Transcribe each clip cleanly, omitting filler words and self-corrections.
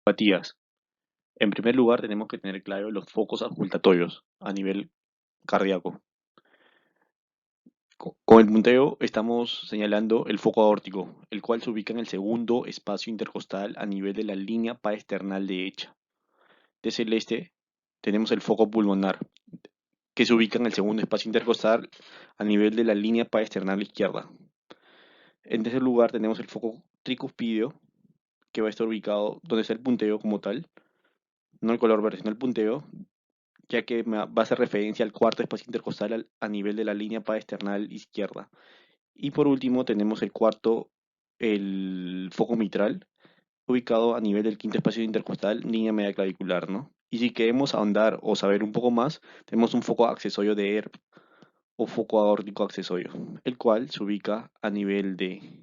Matías, en primer lugar tenemos que tener claro los focos auscultatorios a nivel cardíaco. Con el punteo estamos señalando el foco aórtico, el cual se ubica en el segundo espacio intercostal a nivel de la línea paesternal derecha. De celeste tenemos el foco pulmonar, que se ubica en el segundo espacio intercostal a nivel de la línea paesternal izquierda. En tercer lugar tenemos el foco tricuspideo, que va a estar ubicado donde está el punteo como tal, no el color verde, sino el punteo, ya que va a hacer referencia al cuarto espacio intercostal a nivel de la línea paesternal izquierda. Y por último tenemos el cuarto, el foco mitral, ubicado a nivel del quinto espacio intercostal, línea media clavicular, ¿no? Y si queremos ahondar o saber un poco más, tenemos un foco accesorio de ERP o foco aórtico accesorio, el cual se ubica a nivel de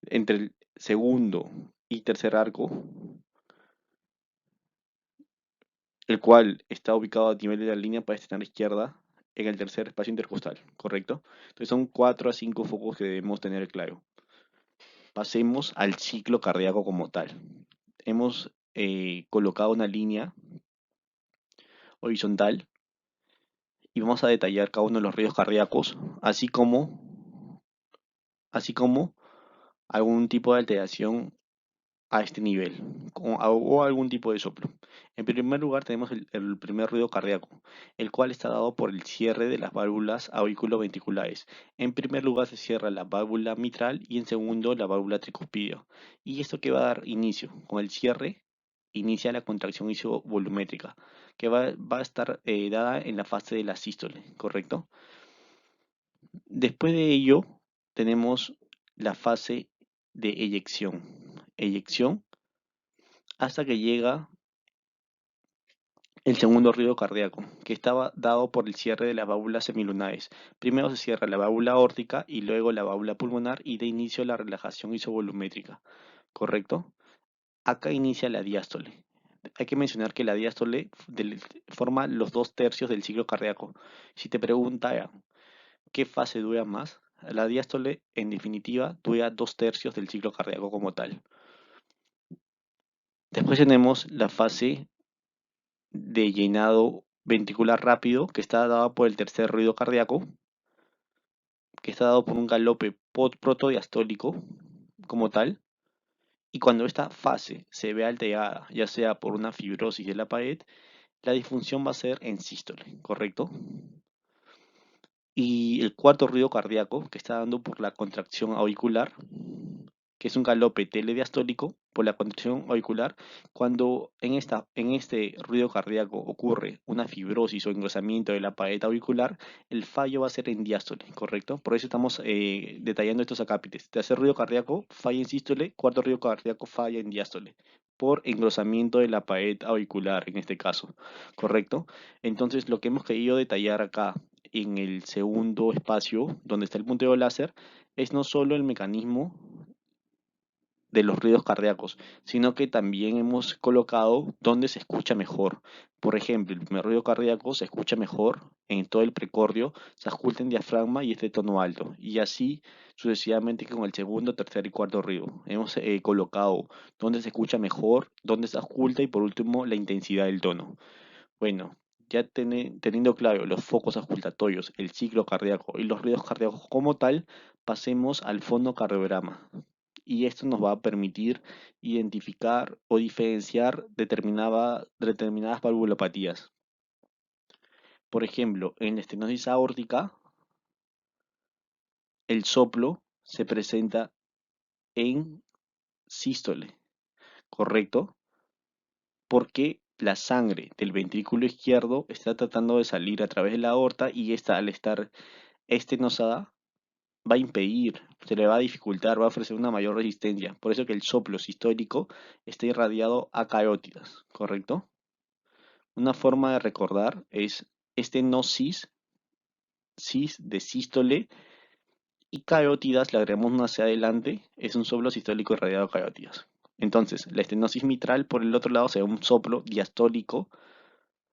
entre el segundo y tercer arco, el cual está ubicado a nivel de la línea paesternal izquierda en el tercer espacio intercostal, ¿correcto? Entonces son 4 a 5 focos que debemos tener claro. Pasemos al ciclo cardíaco como tal. Hemos colocado una línea horizontal y vamos a detallar cada uno de los ritmos cardíacos, así como algún tipo de alteración a este nivel o algún tipo de soplo. En primer lugar tenemos el primer ruido cardíaco, el cual está dado por el cierre de las válvulas auriculoventriculares. En primer lugar se cierra la válvula mitral y en segundo la válvula tricuspidea. ¿Y esto que va a dar inicio? Con el cierre inicia la contracción isovolumétrica, que va a estar dada en la fase de la sístole, ¿correcto? Después de ello tenemos la fase de eyección. Eyección hasta que llega el segundo ruido cardíaco, que estaba dado por el cierre de las válvulas semilunares. Primero se cierra la válvula aórtica y luego la válvula pulmonar y da inicio a la relajación isovolumétrica, ¿correcto? Acá inicia la diástole. Hay que mencionar que la diástole forma los 2/3 del ciclo cardíaco. Si te preguntan qué fase dura más, la diástole en definitiva dura 2/3 del ciclo cardíaco como tal. Después tenemos la fase de llenado ventricular rápido, que está dado por el tercer ruido cardíaco, que está dado por un galope protodiastólico como tal, y cuando esta fase se ve alterada, ya sea por una fibrosis de la pared, la disfunción va a ser en sístole, ¿correcto? Y el cuarto ruido cardíaco, que está dando por la contracción auricular, que es un galope telediastólico por la contracción auricular, cuando en este ruido cardíaco ocurre una fibrosis o engrosamiento de la pared auricular, el fallo va a ser en diástole, ¿correcto? Por eso estamos detallando estos acápites. Tercer ruido cardíaco, falla en sístole, cuarto ruido cardíaco, falla en diástole, por engrosamiento de la pared auricular en este caso, ¿correcto? Entonces lo que hemos querido detallar acá en el segundo espacio, donde está el punteo láser, es no solo el mecanismo de los ruidos cardíacos, sino que también hemos colocado donde se escucha mejor. Por ejemplo, el primer ruido cardíaco se escucha mejor en todo el precordio, se ausculta en diafragma y es de tono alto. Y así sucesivamente con el segundo, tercer y cuarto ruido. Hemos colocado donde se escucha mejor, donde se ausculta y por último la intensidad del tono. Bueno, ya teniendo claro los focos auscultatorios, el ciclo cardíaco y los ruidos cardíacos como tal, pasemos al fonocardiograma. Y esto nos va a permitir identificar o diferenciar determinadas valvulopatías. Por ejemplo, en la estenosis aórtica, el soplo se presenta en sístole, ¿correcto? Porque la sangre del ventrículo izquierdo está tratando de salir a través de la aorta y esta, al estar estenosada, va a impedir, se le va a dificultar, va a ofrecer una mayor resistencia. Por eso que el soplo sistólico está irradiado a carótidas, ¿correcto? Una forma de recordar es este no cis, cis de sístole y carótidas, le agregamos una C adelante, es un soplo sistólico irradiado a carótidas. Entonces, la estenosis mitral por el otro lado será un soplo diastólico.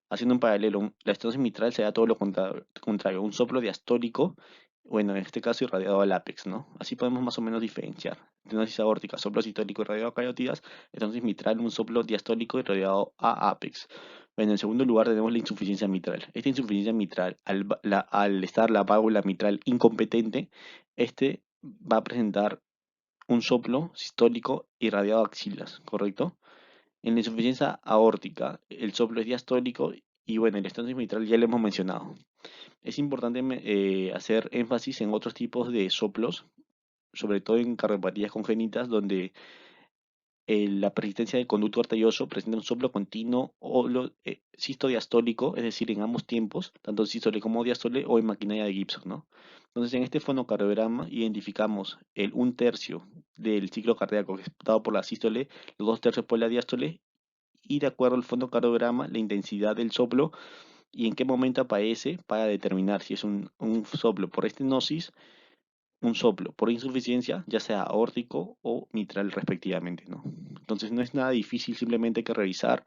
Haciendo un paralelo, la estenosis mitral será todo lo contrario, un soplo diastólico Bueno, en este caso irradiado al ápex, ¿no? Así podemos más o menos diferenciar. Estenosis aórtica, soplo sistólico irradiado a carótidas, estenosis mitral, un soplo diastólico irradiado a ápex. Bueno, en segundo lugar tenemos la insuficiencia mitral. Esta insuficiencia mitral, al estar la válvula mitral incompetente, este va a presentar un soplo sistólico irradiado a axilas, ¿correcto? En la insuficiencia aórtica, el soplo es diastólico y bueno, el estenosis mitral ya lo hemos mencionado. Es importante hacer énfasis en otros tipos de soplos, sobre todo en cardiopatías congénitas, donde la persistencia del conducto arterioso presenta un soplo continuo o sisto diastólico, es decir, en ambos tiempos, tanto sístole como diástole o en maquinaria de Gibson, ¿no? Entonces, en este fonocardiograma identificamos el un tercio del ciclo cardíaco que es dado por la sístole, los dos tercios por la diástole, y de acuerdo al fonocardiograma, la intensidad del soplo y en qué momento aparece para determinar si es un soplo por estenosis, un soplo por insuficiencia, ya sea aórtico o mitral respectivamente, ¿no? Entonces no es nada difícil, simplemente hay que revisar,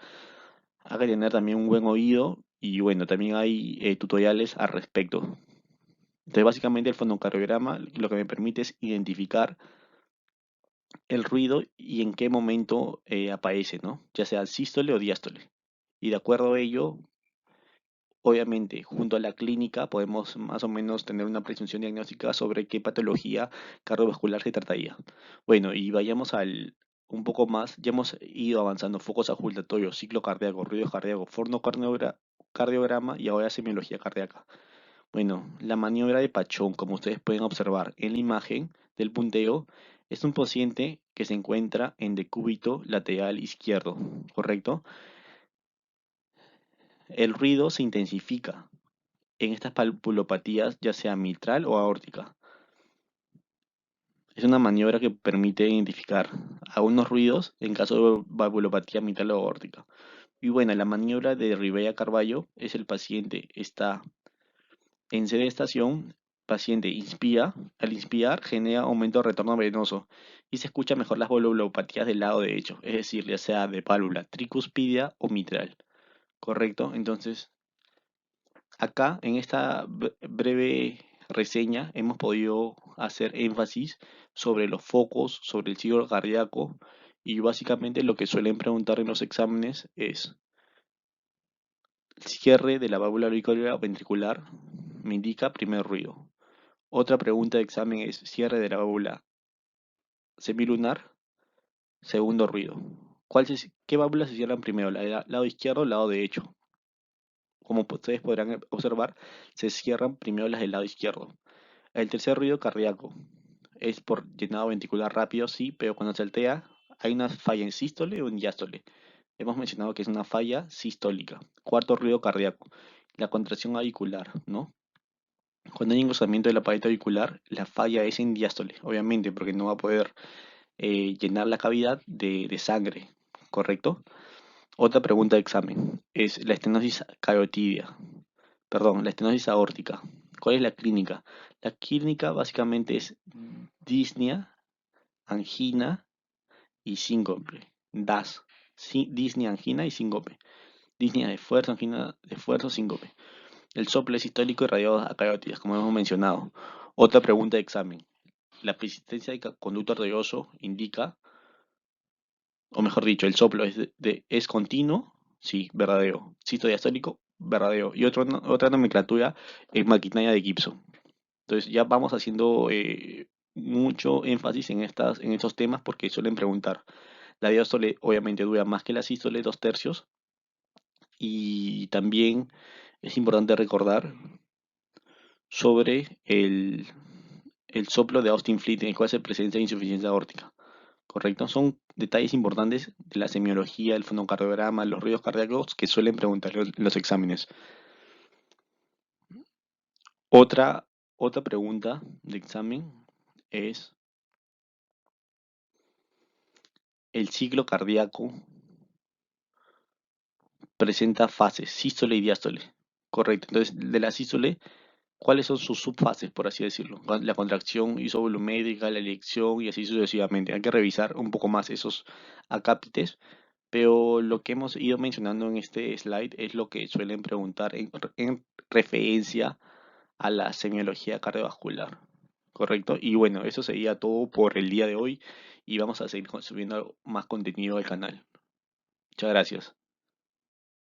hay que tener también un buen oído y bueno, también hay tutoriales al respecto. Entonces básicamente el fonocardiograma lo que me permite es identificar el ruido y en qué momento aparece, ¿no? Ya sea sístole o diástole. Y de acuerdo a ello, obviamente, junto a la clínica podemos más o menos tener una presunción diagnóstica sobre qué patología cardiovascular se trataría. Bueno, y vayamos al un poco más, ya hemos ido avanzando, focos auscultatorios, ciclo cardíaco, ruido cardíaco, cardiograma y ahora semiología cardíaca. Bueno, la maniobra de Pachón, como ustedes pueden observar en la imagen del punteo, es un paciente que se encuentra en decúbito lateral izquierdo, ¿correcto? El ruido se intensifica en estas valvulopatías, ya sea mitral o aórtica. Es una maniobra que permite identificar algunos ruidos en caso de valvulopatía mitral o aórtica. Y bueno, la maniobra de Ribera Carballo es el paciente está en sedestación, paciente inspira, al inspirar genera aumento de retorno venoso y se escucha mejor las valvulopatías del lado derecho, es decir, ya sea de válvula tricuspidia o mitral, ¿correcto? Entonces, acá, en esta breve reseña, hemos podido hacer énfasis sobre los focos, sobre el ciclo cardíaco y básicamente lo que suelen preguntar en los exámenes es cierre de la válvula auricular ventricular, me indica primer ruido. Otra pregunta de examen es cierre de la válvula semilunar, segundo ruido. ¿Qué válvulas se cierran primero, lado izquierdo o lado derecho? Como ustedes podrán observar, se cierran primero las del lado izquierdo. El tercer ruido cardíaco es por llenado ventricular rápido, sí, pero cuando se altera hay una falla en sístole o en diástole. Hemos mencionado que es una falla sistólica. Cuarto ruido cardíaco, la contracción auricular, ¿no? Cuando hay engrosamiento del aparato auricular, la falla es en diástole, obviamente, porque no va a poder llenar la cavidad de sangre, ¿correcto? Otra pregunta de examen es la estenosis carotidia, perdón, la estenosis aórtica. ¿Cuál es la clínica? La clínica básicamente es disnea, angina y síncope. DAS. Disnea, angina y síncope. Disnea de esfuerzo, angina de esfuerzo, síncope. El soplo es sistólico irradiado a carótidas, como hemos mencionado. Otra pregunta de examen. La persistencia de conducto arterioso indica, o mejor dicho, el soplo es continuo, sí, verdadero. Sisto diastólico, verdadero. Y otra nomenclatura es maquinaria de Gibson. Entonces ya vamos haciendo mucho énfasis en estos temas porque suelen preguntar. La diástole obviamente dura más que la sístole, dos tercios. Y también es importante recordar sobre el soplo de Austin Fleet en el cual se presenta insuficiencia aórtica. ¿Correcto? Son detalles importantes de la semiología, el fonocardiograma, los ruidos cardíacos que suelen preguntar en los exámenes. Otra, otra pregunta de examen es el ciclo cardíaco presenta fases, sístole y diástole. Correcto. Entonces, de la sístole, ¿cuáles son sus subfases, por así decirlo? La contracción isovolumétrica, la eyección y así sucesivamente. Hay que revisar un poco más esos acápites, pero lo que hemos ido mencionando en este slide es lo que suelen preguntar en referencia a la semiología cardiovascular. ¿Correcto? Y bueno, eso sería todo por el día de hoy y vamos a seguir consumiendo más contenido del canal. Muchas gracias.